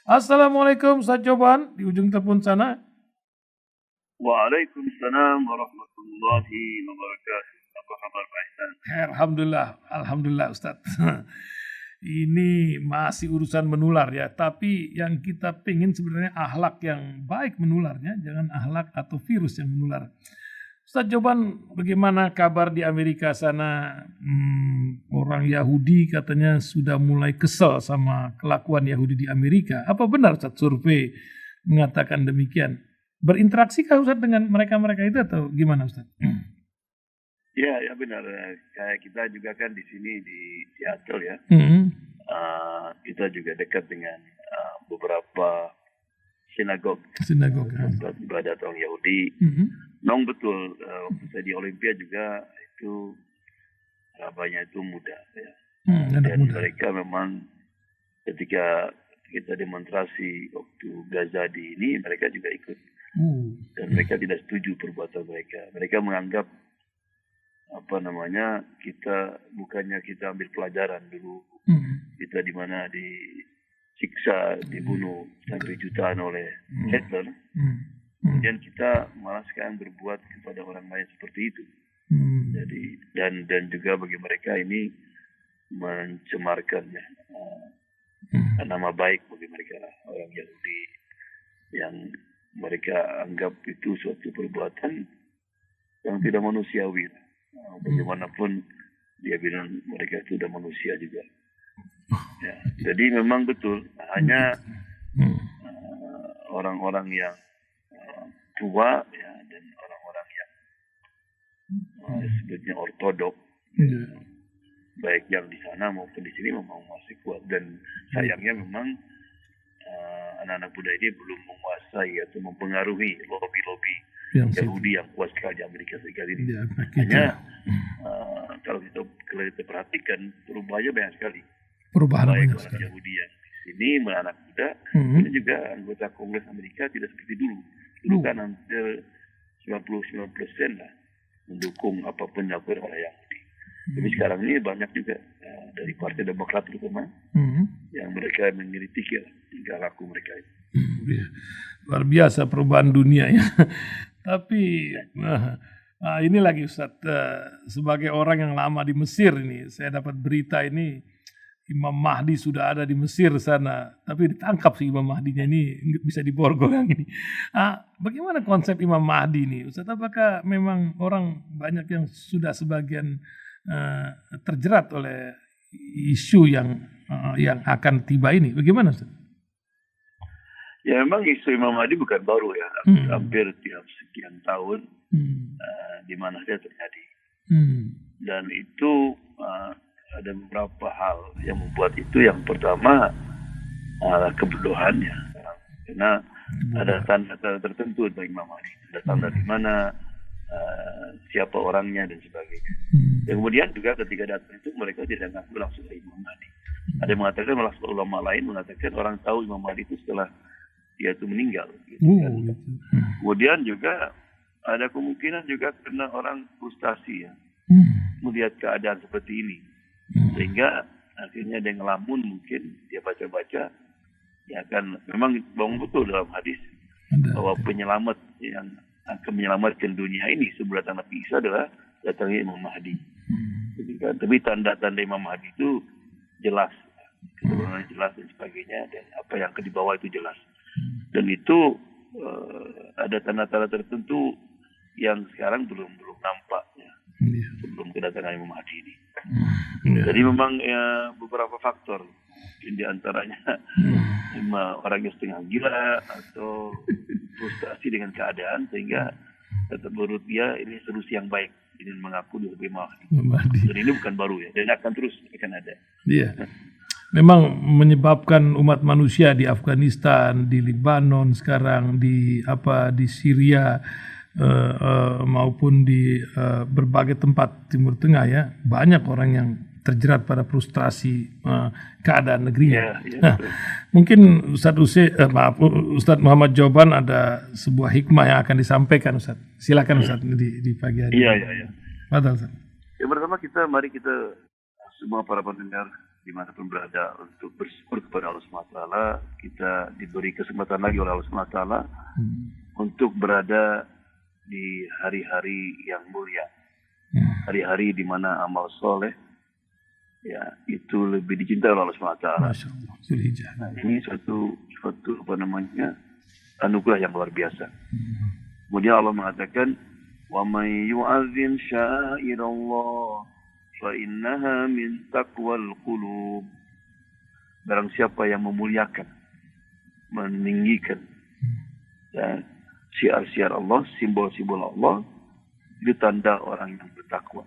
Assalamualaikum Ustaz Joban di ujung telepon sana. Waalaikumsalam warahmatullahi wabarakatuh. Apa kabar Pak Ihsan? Alhamdulillah, alhamdulillah Ustaz. Ini masih urusan menular ya, tapi yang kita pengen sebenarnya akhlak yang baik menularnya, jangan akhlak atau virus yang menular. Ustaz Joban, bagaimana kabar di Amerika sana? Orang Yahudi katanya sudah mulai kesel sama kelakuan Yahudi di Amerika. Apa benar Ustaz survei mengatakan demikian? Berinteraksikah Ustaz dengan mereka-mereka itu atau gimana Ustaz? Ya benar. Kayak kita juga kan di sini di Seattle ya. Kita juga dekat dengan beberapa sinagog tempat ibadat orang Yahudi. Memang betul, waktu saya di Olimpia juga itu banyak itu muda ya. Dan mereka memang ketika kita demonstrasi waktu Gaza di ini, mereka juga ikut. Dan mereka tidak setuju perbuatan mereka. Mereka menganggap kita bukannya kita ambil pelajaran dulu, kita di mana disiksa, dibunuh sampai jutaan oleh Hitler, kemudian kita malah sekarang berbuat kepada orang lain seperti itu. Jadi dan juga bagi mereka ini mencemarkan nama baik bagi mereka orang Yahudi yang mereka anggap itu suatu perbuatan yang tidak manusiawi. Bagaimanapun dia bilang mereka itu sudah manusia juga. Ya, jadi memang betul hanya orang-orang yang tua ya, dan orang-orang yang sebetulnya ortodok, baik yang di sana maupun di sini memang masih kuat. Dan sayangnya memang anak-anak muda ini belum menguasai atau mempengaruhi lobby-lobby Yahudi yang kuat sekali di Amerika Serikat ini. Hanya kalau kita perhatikan perubahannya banyak sekali. Perubahan baik banyak orang sekali. Yahudi yang di sini, anak muda, ini juga anggota Kongres Amerika tidak seperti dulu. Dulu kan hampir 99% lah mendukung apapun yang dilakukan oleh Yahudi. Tapi sekarang ini banyak juga dari Partai Demokrat terutama yang mereka mengkritik tingkah laku mereka itu. Luar biasa perubahan dunia ya. Tapi ini lagi Ustaz, sebagai orang yang lama di Mesir ini, saya dapat berita ini Imam Mahdi sudah ada di Mesir sana, tapi ditangkap sih Imam Mahdinya ini, bisa diborgol yang ini. Bagaimana konsep Imam Mahdi ini Ustaz? Apakah memang orang banyak yang sudah sebagian terjerat oleh isu yang akan tiba ini? Bagaimana Ustaz? Ya memang isu Imam Mahdi bukan baru ya, hampir tiap sekian tahun di mana dia terjadi. Dan itu ada beberapa hal yang membuat itu. Yang pertama kebodohannya, karena ada tanda-tanda tertentu bagi Imam Mahdi. Ada tanda di mana siapa orangnya dan sebagainya. Dan kemudian juga ketika datang itu mereka tidak ngaku langsung Imam Mahdi. Ada yang mengatakan, malah ulama lain mengatakan orang tahu Imam Mahdi itu setelah dia itu meninggal. Gitu, kan. Kemudian juga ada kemungkinan juga karena orang frustasi ya, melihat keadaan seperti ini, sehingga akhirnya dia ngelamun, mungkin dia baca-baca, ya akan memang bangun betul dalam hadis bahwa penyelamat yang akan menyelamatkan dunia ini sebelum datang Nabi Isa adalah datangnya Imam Mahdi. Tapi tanda-tanda Imam Mahdi itu jelas, keturunannya jelas dan sebagainya, dan apa yang akan dibawa itu jelas. Dan itu ada tanda-tanda tertentu yang sekarang belum nampak ya, sebelum kedatangan Imam Mahdi ini. Jadi memang beberapa faktor, di antaranya orang yang setengah gila atau frustasi dengan keadaan, sehingga tetap menurut dia ini solusi yang baik ingin mengaku di Imam Mahdi. Dan ini bukan baru ya, dan akan terus akan ada. Iya. Memang menyebabkan umat manusia di Afghanistan, di Lebanon sekarang, di Syria maupun di berbagai tempat Timur Tengah ya, banyak orang yang terjerat pada frustrasi keadaan negerinya. Mungkin Ustaz Muhammad Joban ada sebuah hikmah yang akan disampaikan Ustaz. Silakan Ustaz di pagi hari. Iya. Betul Ustaz. Yang pertama mari kita semua para pendengar dimanapun berada untuk bersyukur kepada Allah SWT. Kita diberi kesempatan lagi oleh Allah SWT untuk berada di hari-hari yang mulia, hari-hari di mana amal soleh ya itu lebih dicintai oleh Allah SWT. Nah, ini suatu anugerah yang luar biasa. Kemudian Allah mengatakan, wa may yu'azzim sya'irallah fa innaha min taqwal qulub. Barang siapa yang memuliakan, meninggikan ya, syiar-syiar Allah, simbol-simbol Allah, itu tanda orang yang bertakwa.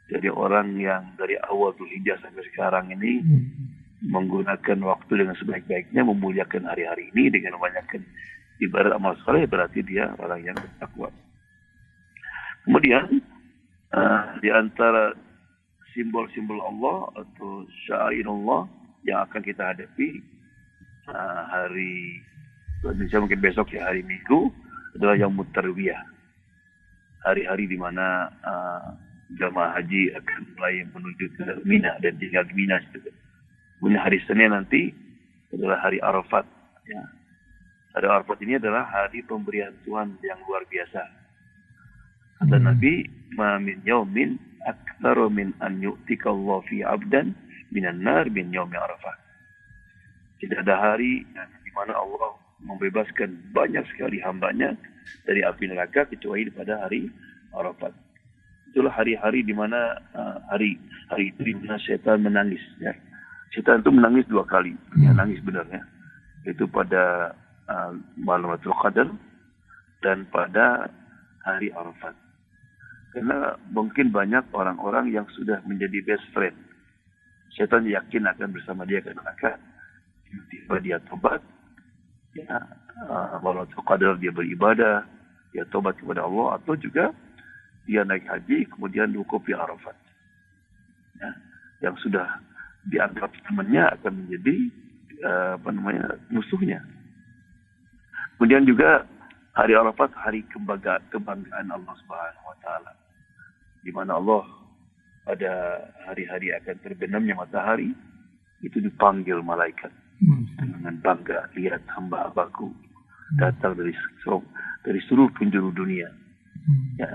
Jadi orang yang dari awal Dzulhijjah sampai sekarang ini menggunakan waktu dengan sebaik-baiknya, memuliakan hari-hari ini dengan membanyakkan ibadat amal saleh, berarti dia orang yang bertakwa. Kemudian di antara simbol-simbol Allah atau syairullah yang akan kita hadapi hari Indonesia mungkin besok ya, hari Minggu adalah Yaumut Tarwiyah. Hari-hari di mana jamaah haji akan mulai menuju ke Mina dan tinggal di Mina. Kemudian hari Senin nanti adalah hari Arafat. Ya. Hari Arafat ini adalah hari pemberian Tuhan yang luar biasa. Kata Nabi, "Ma min yaumin aktsaru min an yu'tika Allah fi 'abdan minan nar min yaumi Arafah." Tidak ada hari di mana Allah membebaskan banyak sekali hambanya dari api neraka kecuali pada hari Arafat. Itulah hari-hari di mana hari itu di mana setan menangis. Ya. Setan itu menangis 2 kali, ya, nangis benarnya. Itu pada Lailatul Qadar dan pada hari Arafat. Karena mungkin banyak orang-orang yang sudah menjadi best friend. Setan yakin akan bersama dia ke neraka. Tiba-tiba dia tobat. Ya, Lailatul Qadar dia beribadah, dia tobat kepada Allah, atau juga dia naik haji kemudian wukuf di Arafat. Ya, yang sudah dianggap temannya akan menjadi musuhnya. Kemudian juga hari Arafat hari kebanggaan Allah Subhanahu wa taala. Di mana Allah pada hari-hari akan terbenamnya matahari itu dipanggil malaikat dengan bangga, lihat hamba-hambaku datang dari seluruh penjuru dunia. Ya,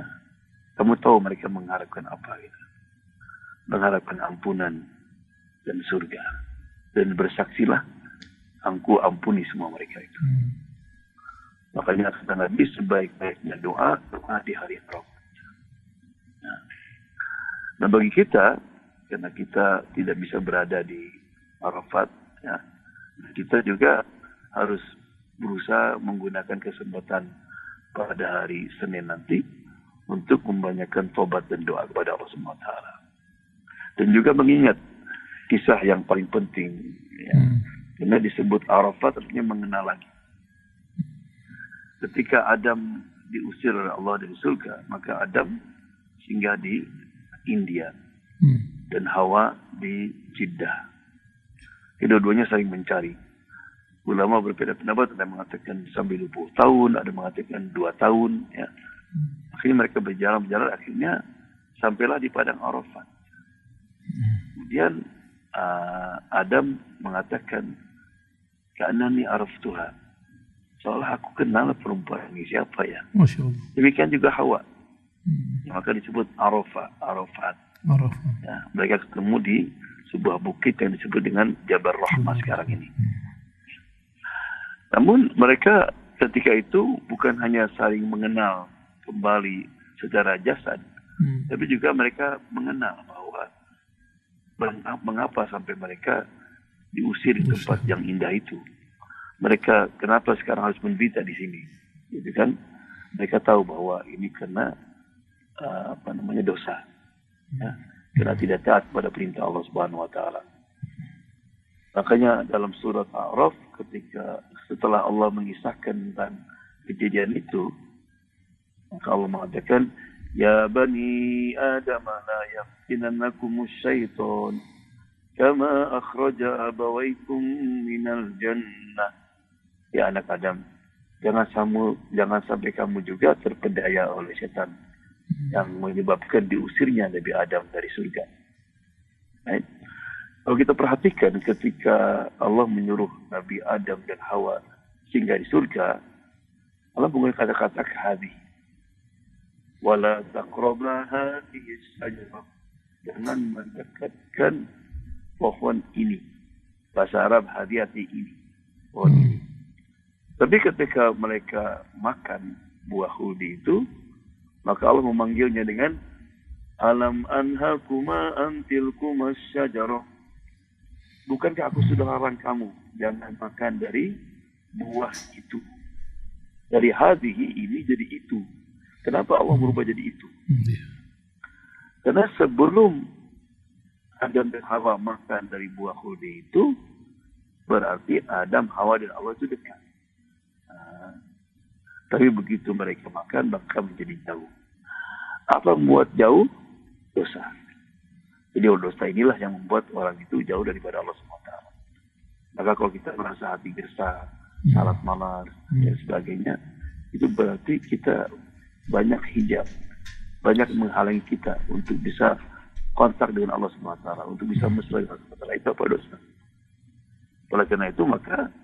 kamu tahu mereka mengharapkan apa? Gitu? Mengharapkan ampunan dan surga, dan bersaksilah, Engkau ampuni semua mereka itu. Makanya kata Nabi, sebaik-baiknya doa di hari Arafat. Nah, bagi kita, karena kita tidak bisa berada di Arafat, ya, kita juga harus berusaha menggunakan kesempatan pada hari Senin nanti untuk membanyakkan tobat dan doa kepada Allah Subhanahu wa taala. Dan juga mengingat kisah yang paling penting, ya. Karena disebut Arafat artinya mengenal lagi. Ketika Adam diusir oleh Allah dari surga, maka Adam singgah di India dan Hawa di Jeddah. Kedua-duanya saling mencari. Ulama berbeda pendapat, ada yang mengatakan sampai 20 tahun, ada yang mengatakan 2 tahun. Ya. Akhirnya mereka berjalan, akhirnya sampailah di padang Arafat. Kemudian Adam mengatakan, "Ka'annani araftuha." Seolah aku kenal perempuan ini, siapa ya? Masya Allah. Demikian juga Hawa. Maka disebut Arafat. Ya, mereka ketemu di sebuah bukit yang disebut dengan Jabal Rahmah sekarang ini. Namun mereka ketika itu bukan hanya saling mengenal kembali secara jasad, tapi juga mereka mengenal bahwa mengapa sampai mereka diusir di tempat yang indah itu. Mereka kenapa sekarang harus menderita di sini? Gitu kan? Mereka tahu bahwa ini karena dosa. Ya, karena tidak taat pada perintah Allah Subhanahu wa taala. Makanya dalam surat A'raf ketika setelah Allah mengisahkan tentang kejadian itu, maka Allah mengatakan, "Ya bani Adam la yaftinannakumus syaitan kama akhraja abawaykum minal jannah." Ya anak Adam, jangan sampai kamu juga terpedaya oleh setan yang menyebabkan diusirnya Nabi Adam dari surga. Right? Kalau kita perhatikan ketika Allah menyuruh Nabi Adam dan Hawa singgah di surga, Allah menggunakan kata-kata hadhi. Wala taqraba hadhihi syajarah. Jangan mendekatkan pohon ini. Bahasa Arab hati-hati ini. Tapi ketika mereka makan buah khuldi itu, maka Allah memanggilnya dengan alam anhakuma antilkuma syajarah. Bukankah aku sudah larang kamu jangan makan dari buah itu? Dari hadhihi ini jadi itu. Kenapa Allah berubah jadi itu? Karena sebelum Adam dan Hawa makan dari buah khuldi itu, berarti Adam, Hawa dan Allah itu dekat. Tapi begitu mereka makan, maka menjadi jauh. Apa membuat jauh? Dosa. Jadi dosa inilah yang membuat orang itu jauh daripada Allah SWT. Maka kalau kita merasa hati gersang, salat malas, dan sebagainya, itu berarti kita banyak hijab, banyak menghalangi kita untuk bisa kontak dengan Allah SWT, untuk bisa mesra dengan Allah SWT. Itu apa dosa? Oleh karena itu, maka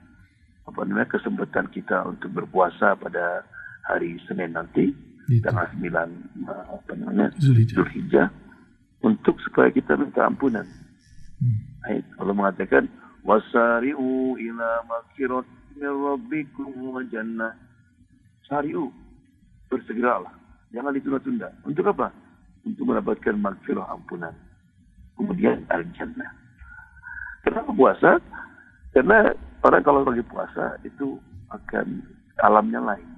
kesempatan kita untuk berpuasa pada hari Senin nanti, tanggal 9 Zulhijjah, untuk supaya kita minta ampunan. Allah mengatakan, wasari'u ila maghfiratin min rabbikum wa jannah. Sari'u, bersegeralah, jangan ditunda-tunda. Untuk apa? Untuk mendapatkan maghfirah, ampunan. Kemudian al-jannah. Kenapa puasa? Karena orang kalau lagi puasa itu akan alamnya lain.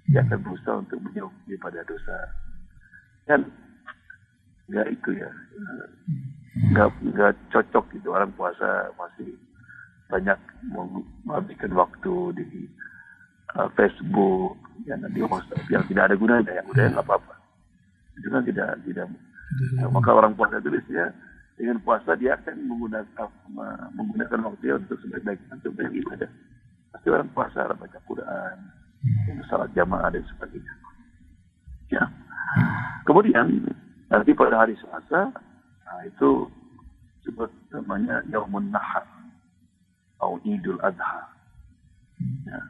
Dia akan berusaha untuk menjauh daripada dosa. Kan nggak itu ya, nggak cocok gitu orang puasa masih banyak menghabiskan waktu di Facebook, yang di WhatsApp yang tidak ada gunanya, yang udah nggak apa-apa. Itu kan tidak. Maka orang puasa itu biasanya dengan puasa dia akan menggunakan waktu untuk sebaik-baiknya untuk beribadah. Pasti orang puasa baca Quran, salat jamaah dan sebagainya. Ya. Kemudian nanti pada hari Selasa, itu disebut namanya Yaumun Nahar atau Idul Adha. Ya.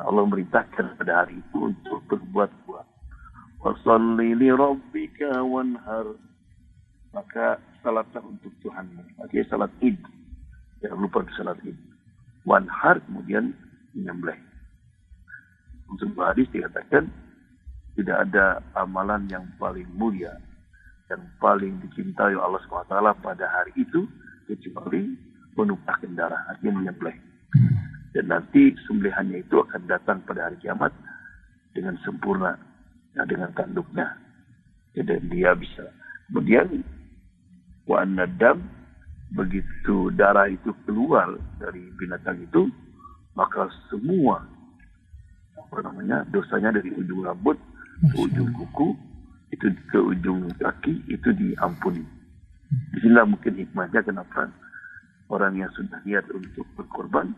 Allah memerintahkan pada hari itu untuk berbuat buat. Wassalli li rabbika wanhar. Maka salatlah untuk Tuhanmu. Artinya salat Id. Jangan lupa salat Id. Wanhar kemudian menyembelih. Untuk hadis dikatakan tidak ada amalan yang paling mulia, yang paling dicintai Allah SWT pada hari itu kecuali menumpahkan darah, artinya menyembelih. Dan nanti sembelihannya itu akan datang pada hari kiamat dengan sempurna, ya, dengan tanduknya. Dan dia bisa. Kemudian wa an-nadam, begitu darah itu keluar dari binatang itu, maka semua dosanya dari ujung rambut ke ujung kuku, itu ke ujung kaki, itu diampuni. Di sinilah mungkin hikmahnya kenapa orang yang sudah niat untuk berkorban,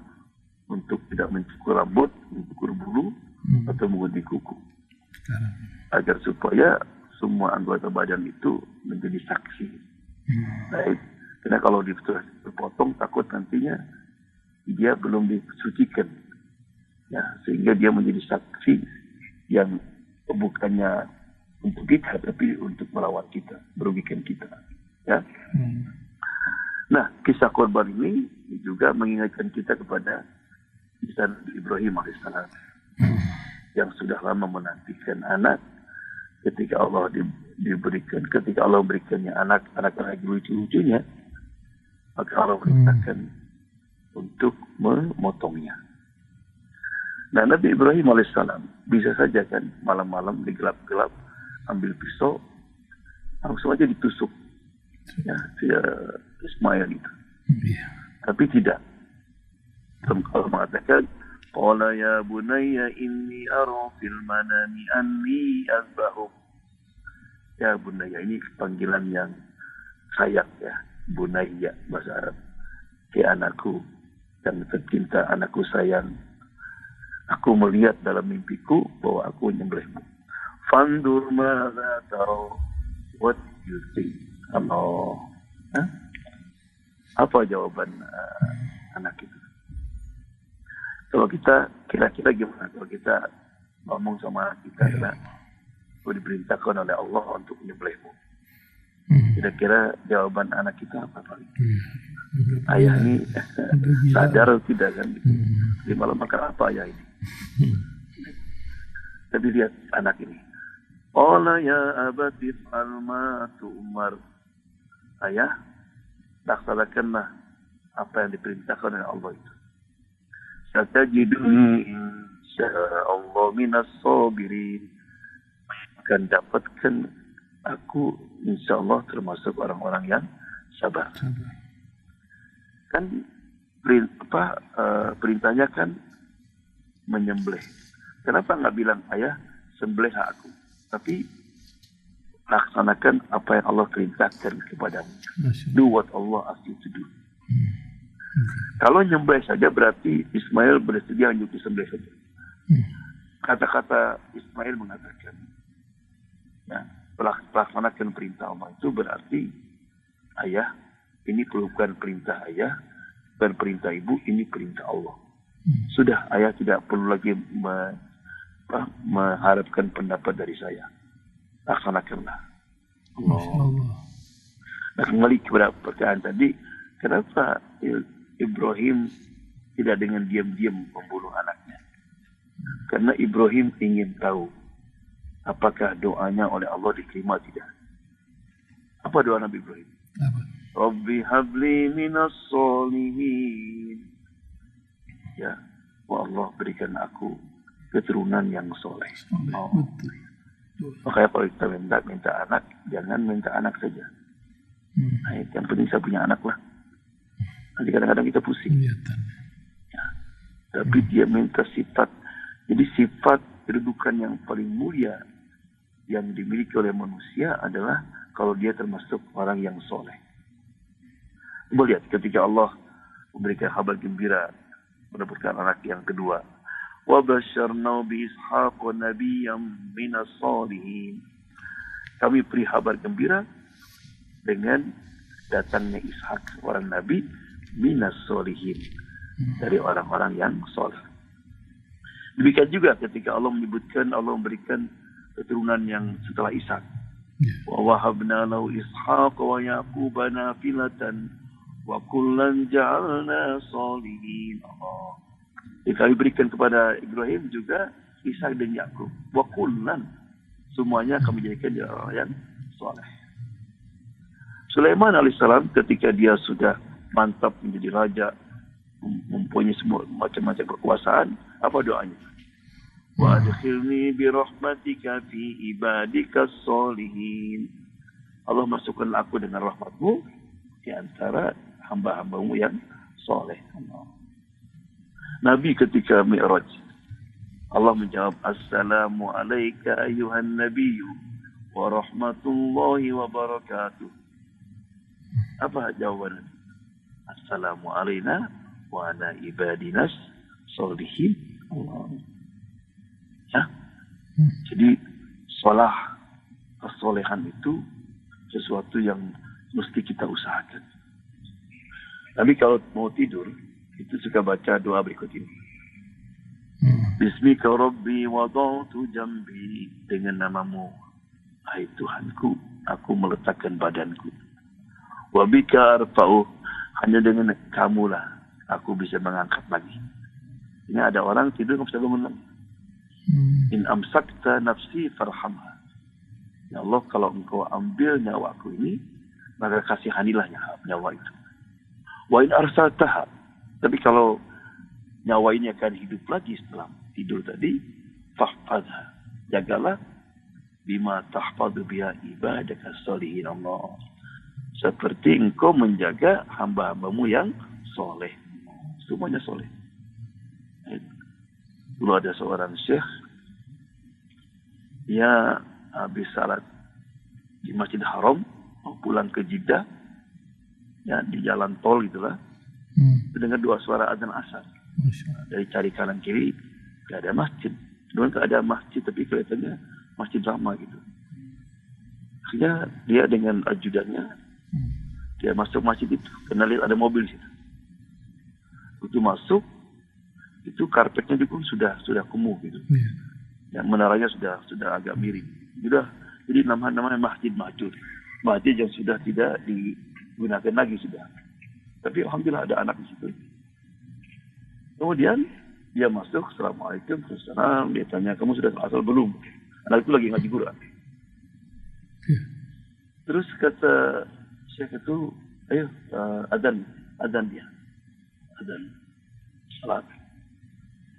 untuk tidak mencukur rambut, mencukur bulu, atau menggunting kuku, agar supaya semua anggota badan itu menjadi saksi. Baik, karena kalau dipotong takut nantinya dia belum disucikan, ya, sehingga dia menjadi saksi yang bukannya untuk kita, tapi untuk melawan kita, merugikan kita. Ya. Nah, kisah korban ini juga mengingatkan kita kepada kisah Ibrahim alaihissalam yang sudah lama menantikan anak. Ketika Allah berikannya anak lagi lucu-lucunya, maka Allah perintahkan untuk memotongnya. Nah, Nabi Ibrahim alaihissalam bisa saja kan malam-malam digelap-gelap ambil pisau langsung aja ditusuk, ya, Ismail itu. Tapi tidak. Allah mengatakan, qala ya bunayya inni ara fil manami anni azbahuk. Ya bunayya, ini panggilan yang sayang ya, bunayya bahasa Arab. Ya anakku yang tercinta, anakku sayang. Aku melihat dalam mimpiku bahwa aku menyembelihmu. Fandur madza tara, what you think. Allah. Apa jawaban anak itu? Kalau kita kira-kira gimana? Kalau kita ngomong sama anak kita, aku diperintahkan oleh Allah untuk menyembelihmu. Kira-kira jawaban anak kita apa paling? Ayah ini sadar atau tidak kan? Di malam makan apa ayah ini? Tapi lihat anak ini. Qala ya abati fa'al ma tu'mar. Ayah, laksanakanlah apa yang diperintahkan oleh Allah itu. Satajiduni insyaallah minas sabirin. Akan dapatkan aku insyaallah termasuk orang-orang yang sabar. Kan perintahnya kan menyembelih. Kenapa nggak bilang ayah sembelih aku? Tapi laksanakan apa yang Allah perintahkan kepadamu. Do what Allah ask you to do. Kalau nyembelih saja berarti Ismail bersedia untuk disembelih saja. Kata-kata Ismail mengatakan, laksanakan perintah Allah itu berarti ayah, ini bukan perintah ayah, bukan perintah ibu, ini perintah Allah. Sudah, ayah tidak perlu lagi mengharapkan pendapat dari saya. Laksanakanlah. Allah. Nah, kembali kepada pertanyaan tadi, kenapa Ibrahim tidak dengan diam-diam membunuh anaknya? Karena Ibrahim ingin tahu apakah doanya oleh Allah diterima tidak. Apa doa Nabi Ibrahim? Rabbi habli minas solihin. Ya, Allah berikan aku keturunan yang soleh. Makanya kalau kita minta anak, jangan minta anak saja. Yang penting saya punya anak lah. Nanti kadang-kadang kita pusing. Ya. Tapi dia minta sifat. Jadi sifat kedudukan yang paling mulia yang dimiliki oleh manusia adalah kalau dia termasuk orang yang soleh. Coba lihat ketika Allah memberikan kabar gembira mendapatkan anak yang kedua. وَبَشَّرْنَا بِإِسْحَاقَ نَبِيًّا مِنَ الصَّالِحِينَ. Kami beri kabar gembira dengan datangnya Ishak, seorang nabi minas solihin, dari orang-orang yang soleh. Demikian juga ketika Allah menyebutkan Allah memberikan keturunan yang setelah Ishak. وَوَهَبْنَا لَهُ إِسْحَاقَ وَيَعْقُوبَ نَافِلَةً وَكُلًّا جَعَلْنَا صَالِحِينَ. Kami berikan kepada Ibrahim juga Ishak dan Yakub. Wa kullan, semuanya kami jadikan orang yang soleh. Sulaiman alaihissalam ketika dia sudah mantap menjadi raja, mempunyai semua macam-macam kekuasaan, apa doanya? Wa adkhilni bi rahmatika fi ibadika sholihin. Allah masukkanlah aku dengan rahmatmu di antara hamba-hambamu yang soleh. Nabi ketika Mi'raj, Allah menjawab, Assalamu alayka ayuhan nabiyyu wa rahmatullahi wa barakatuh. Apa jawaban Nabi? Assalamu alayna wa ala ibadinas solihin. Ya. Jadi kesolehan itu sesuatu yang mesti kita usahakan. Tapi kalau mau tidur, itu suka baca doa berikut ini. Bismika Rabbi wada'tu jambi. Dengan namamu, hai Tuhanku, aku meletakkan badanku. Wabika arfa'u. Hanya dengan kamulah aku bisa mengangkat lagi. Ini ada orang tidur nggak bisa bangun lagi. In amsakta nafsi farhamha. Ya Allah, kalau engkau ambil nyawaku ini, maka kasihanilah nyawa itu. Wa in arsaltaha. Tapi kalau nyawa ini akan hidup lagi setelah tidur tadi, fahfadha, jagalah bima tahfadhu biha ibadaka sholihin Allah. Seperti engkau menjaga hamba-hambamu yang soleh. Semuanya soleh. Dulu ada seorang syekh, dia habis salat di Masjid Haram, mau pulang ke Jeddah, ya di jalan tol gitulah. Dengar dua suara azan asar. Dari cari kanan kiri, gak ada masjid. Dulu gak ada masjid, tapi kelihatannya masjid lama gitu. Akhirnya dia dengan ajudannya Saya masuk masjid itu, karena lihat ada mobil situ. Itu masuk, itu karpetnya itu pun sudah kumuh gitu. Yang menaranya sudah agak miring. Jadi namanya Masjid Mahjur. Masjid yang sudah tidak digunakan lagi sudah. Tapi alhamdulillah ada anak di situ. Kemudian dia masuk, Assalamualaikum, Waalaikumsalam. Dia tanya, kamu sudah asal belum? Anak itu lagi ngaji Quran. Terus kata Syekh itu, ayo adzan dia. Adzan salat.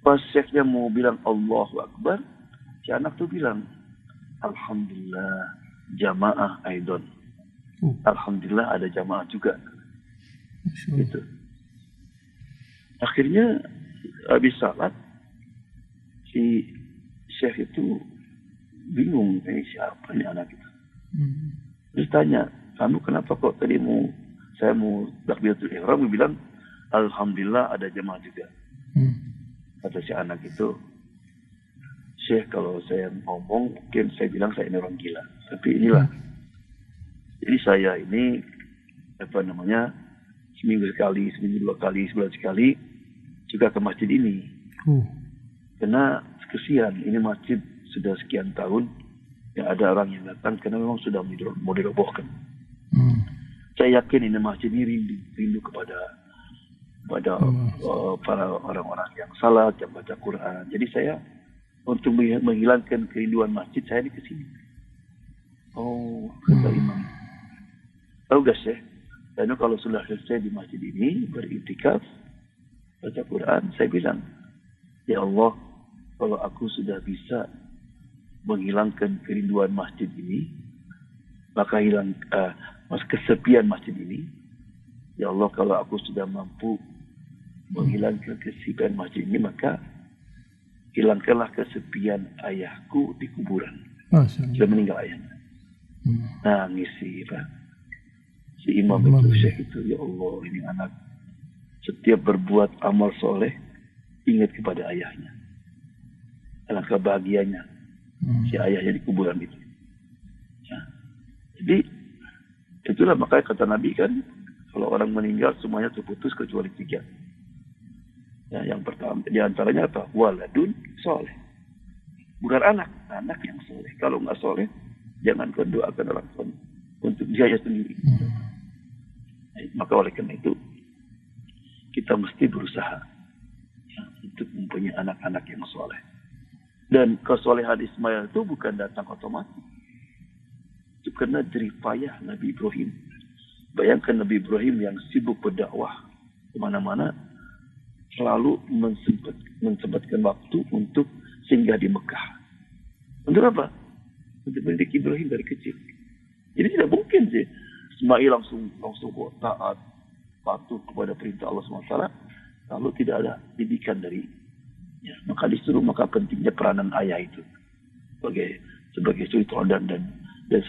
Pas Syekhnya mau bilang Allahu Akbar, si anak tuh bilang, Alhamdulillah jamaah aidon. Alhamdulillah ada jamaah juga. Gitu. Akhirnya habis salat, si Syekh itu bingung, siapa nih anak itu. Terus tanya, kamu kenapa kok tadi saya mau takbiratul ihram, dia bilang, Alhamdulillah ada jamaah juga. Kata si anak itu, Syekh kalau saya ngomong, mungkin saya bilang saya ini orang gila. Tapi inilah. Jadi saya ini, seminggu sekali, seminggu 2 kali, sebulan sekali, juga ke masjid ini. Karena kesian, ini masjid sudah sekian tahun, ya ada orang yang datang, karena memang sudah mau dirobohkan. Saya yakin ini masjid ini rindu kepada para orang-orang yang salat, yang baca Quran. Jadi saya untuk menghilangkan kerinduan masjid, saya ini ke sini. Kata imam. Tahu gak sih? Dan kalau sudah selesai di masjid ini beriktikaf baca Quran, saya bilang, ya Allah, kalau aku sudah bisa menghilangkan kerinduan masjid ini, maka kesepian masjid ini. Ya Allah, kalau aku sudah mampu menghilangkan kesepian masjid ini, maka hilangkanlah kesepian ayahku di kuburan. Sudah meninggal ayahnya. Nangis si imam itu, Syekh itu, ya Allah, ini anak setiap berbuat amal soleh ingat kepada ayahnya. Alangkah bahagianya si ayahnya di kuburan itu. Ya. Jadi itulah makanya kata Nabi kan, kalau orang meninggal semuanya terputus kecuali 3. Ya, yang pertama di antaranya apa? Waladun soleh. Bukan anak yang soleh. Kalau nggak soleh, jangan kau doakan orang tua untuk dia sendiri. Maka oleh karena itu kita mesti berusaha ya, untuk mempunyai anak-anak yang soleh. Dan kesolehan Ismail itu bukan datang otomatis. Itu karena jeripayah Nabi Ibrahim. Bayangkan Nabi Ibrahim yang sibuk berdakwah kemana-mana, selalu mensempatkan waktu untuk singgah di Mekah. Untuk apa? Untuk mendidik Ibrahim dari kecil. Jadi tidak mungkin sih Ismail langsung taat, patuh kepada perintah Allah SWT, kalau tidak ada didikan dari ya, maka disuruh, maka pentingnya peranan ayah itu sebagai suri teladan dan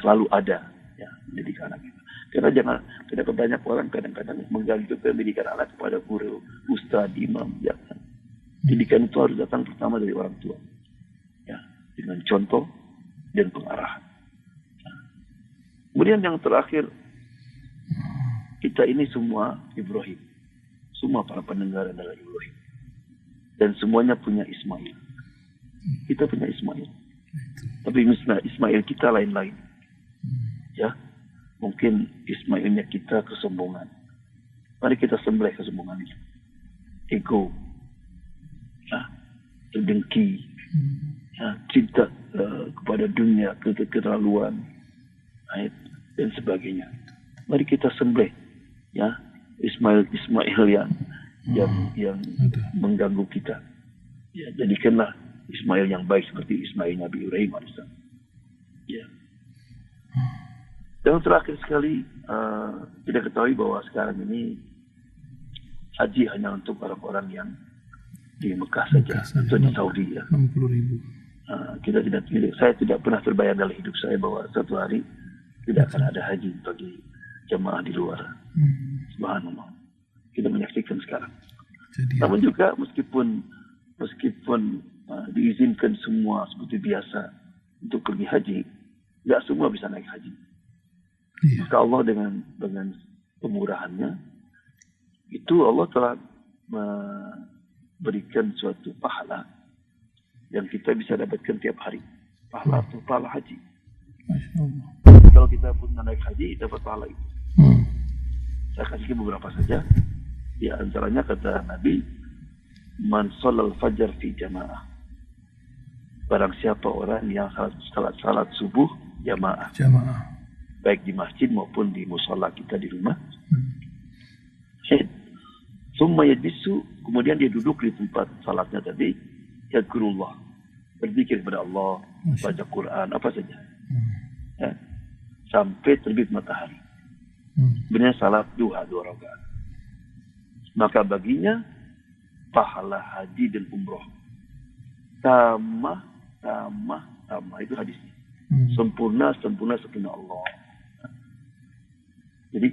selalu ada ya mendidik anak itu. Karena banyak orang kadang-kadang menggantungkan pendidikan anak kepada guru, ustaz, imam. Jangan. Didikan itu harus datang pertama dari orang tua, ya, dengan contoh dan pengarahan. Nah. Kemudian yang terakhir, kita ini semua Ibrahim, semua para pendengar adalah Ibrahim, dan semuanya punya Ismail. Kita punya Ismail, tapi Ismail kita lain-lain, ya. Mungkin Ismailnya kita kesombongan. Mari kita sembelih kesombongan itu. Ego, dengki, cinta kepada dunia, keterlaluan, dan sebagainya. Mari kita sembelih, ya, Ismail yang mengganggu kita. Ya, jadikanlah Ismail yang baik seperti Ismail Nabi Ibrahim alaihissalam. Ya. Dan terakhir sekali, kita ketahui bahwa sekarang ini haji hanya untuk orang-orang yang di Mekah saja, atau di Saudi ya. 60.000. Saya tidak pernah terbayang dalam hidup saya bahwa suatu hari tidak akan ada haji bagi jemaah di luar. Subhanallah. Kita menyaksikan sekarang. Namun juga meskipun diizinkan semua seperti biasa untuk pergi haji, tidak semua bisa naik haji. Maka Allah dengan kemurahannya, itu Allah telah memberikan suatu pahala yang kita bisa dapatkan tiap hari. Pahala itu pahala haji. Masya Allah. Kalau kita pun naik haji, dapat pahala itu. Saya kasih beberapa saja. Di antaranya kata Nabi, man sholal fajar fi jamaah. Barang siapa orang yang salat subuh jamaah. Baik di masjid maupun di musola kita di rumah. Summa yajlisu, kemudian dia duduk di tempat salatnya tadi, yadkurullah, berzikir kepada Allah, baca Quran, apa saja. Ya, sampai terbit matahari. Sebenarnya salat duha 2 rakaat. Maka baginya pahala haji dan umroh. Tamah itu hadisnya. Sempurna Allah. Jadi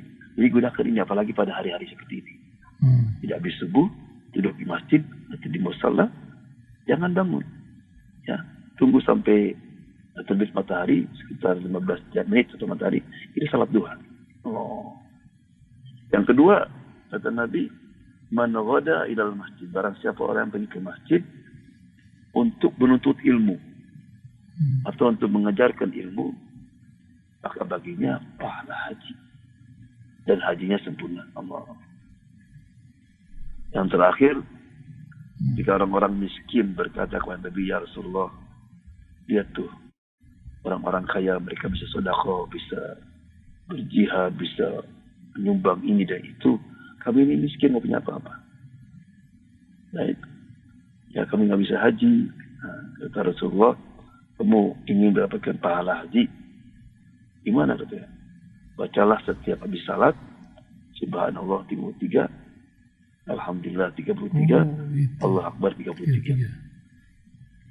gunakan ini apalagi pada hari-hari seperti ini. Tidak habis subuh, duduk di masjid atau di musala, jangan bangun. Ya, tunggu sampai terbit matahari sekitar 15 menit atau matahari, ini salat duha. Yang kedua, kata Nabi, man ghada ilal masjid, barang siapa orang yang pergi ke masjid untuk menuntut ilmu atau untuk mengajarkan ilmu, maka baginya pahala haji dan hajinya sempurna. Allah. Yang terakhir, jika orang-orang miskin berkata kepada Nabi, ya Rasulullah, lihat tuh orang-orang kaya, mereka bisa sedekah, bisa berjihad, bisa menyumbang ini dan itu. Kami ini miskin, nggak punya apa-apa. Baik. Ya, kami nggak bisa haji. Kata Rasulullah, kamu ingin mendapatkan pahala haji, gimana katanya? Bacalah setiap habis salat, Subhanallah 33, Alhamdulillah 33, Allah Akbar 33.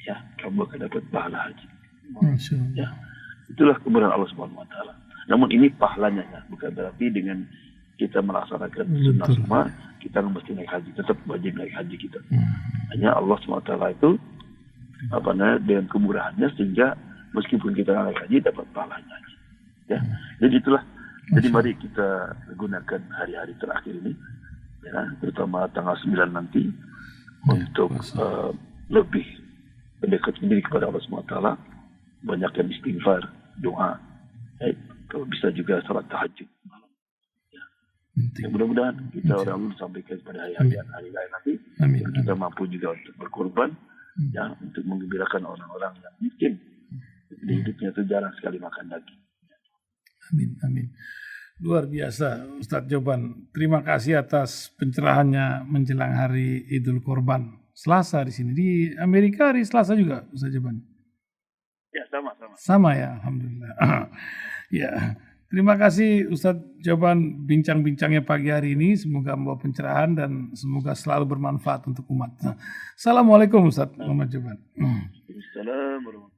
Ya, kamu akan dapat pahala haji. Ya, itulah kemuliaan Allah Subhanahu Wa Taala. Namun ini pahalanya, ya, bukan berarti dengan kita melaksanakan sunnah semua kita mesti naik haji, tetap wajib naik haji kita. Hanya Allah SWT itu dengan kemurahannya sehingga meskipun kita naik haji dapat pahalanya. Ya, jadi itulah. Jadi mari kita gunakan hari-hari terakhir ini, ya, terutama tanggal 9 nanti untuk lebih mendekat diri kepada Allah SWT, banyakkan istighfar, doa, kalau bisa juga salat tahajud. Ya, mudah-mudahan kita orang sampaikan pada hari-hari nanti. Kita mampu juga untuk berkorban, ya, untuk menggembirakan orang-orang yang miskin. Di hidupnya itu jarang sekali makan daging. Amin. Luar biasa Ustadz Joban. Terima kasih atas pencerahannya menjelang hari Idul Korban. Selasa di sini. Di Amerika hari Selasa juga Ustadz Joban. Ya, sama. Sama ya, alhamdulillah. Ya. Terima kasih Ustadz Joban bincang-bincangnya pagi hari ini. Semoga membawa pencerahan dan semoga selalu bermanfaat untuk umat. Assalamualaikum Ustadz Muhammad Joban. Assalamualaikum.